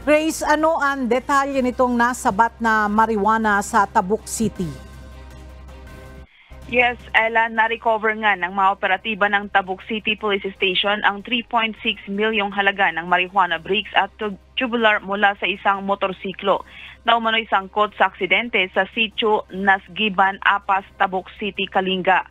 Grace, ano ang detalye nitong nasabat na marijuana sa Tabuk City? Yes, Ella, na-recover nga ng mga operatiba ng Tabuk City Police Station ang 3.6 milyong halaga ng marijuana bricks at tubular mula sa isang motorsiklo na umano'y sangkot sa aksidente sa sitio Nasgiban, Apas, Tabuk City, Kalinga.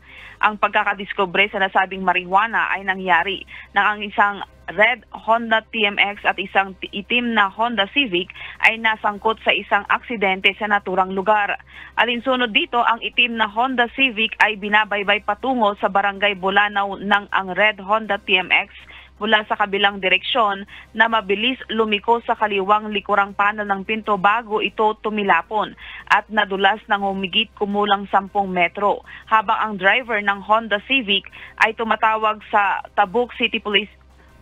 Ang pagkakadiskubre sa nasabing marijuana ay nangyari nang ang isang red Honda TMX at isang itim na Honda Civic ay nasangkot sa isang aksidente sa naturang lugar. Alinsunod dito, ang itim na Honda Civic ay binabaybay patungo sa barangay Bulanaw ng ang red Honda TMX mula sa kabilang direksyon na mabilis lumiko sa kaliwang likurang panel ng pinto bago ito tumilapon at nadulas ng humigit kumulang 10 metro. Habang ang driver ng Honda Civic ay tumatawag sa Tabuk City Police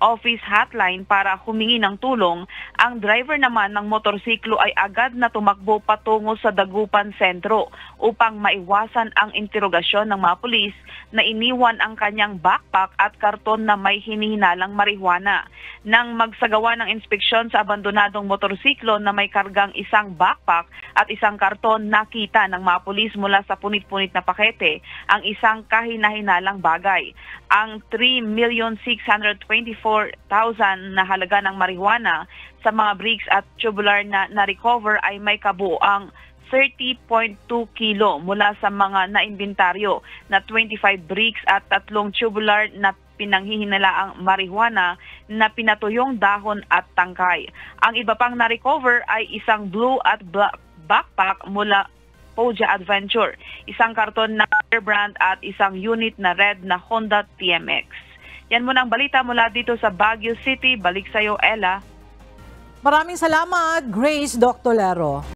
Office hotline para humingi ng tulong, ang driver naman ng motorsiklo ay agad na tumakbo patungo sa Dagupan Sentro upang maiwasan ang interogasyon ng mga pulis na iniwan ang kanyang backpack at karton na may hinihinalang marijuana. Nang magsagawa ng inspeksyon sa abandonadong motorsiklo na may kargang isang backpack at isang karton, nakita ng mga pulis mula sa punit-punit na pakete ang isang kahinahinalang bagay. Ang 3,624,000 na halaga ng marijuana sa mga bricks at tubular na na-recover ay may kabuuang 30.2 kilo mula sa mga naimbentaryo na 25 bricks at 3 tubular na pinanghihinalaang marijuana na pinatuyong dahon at tangkay. Ang iba pang na-recover ay isang blue at black backpack mula Poja Adventure, isang karton na brand at isang unit na red na Honda TMX. Yan muna ang balita mula dito sa Baguio City. Balik sa iyo, Ella. Maraming salamat, Grace Doctolero.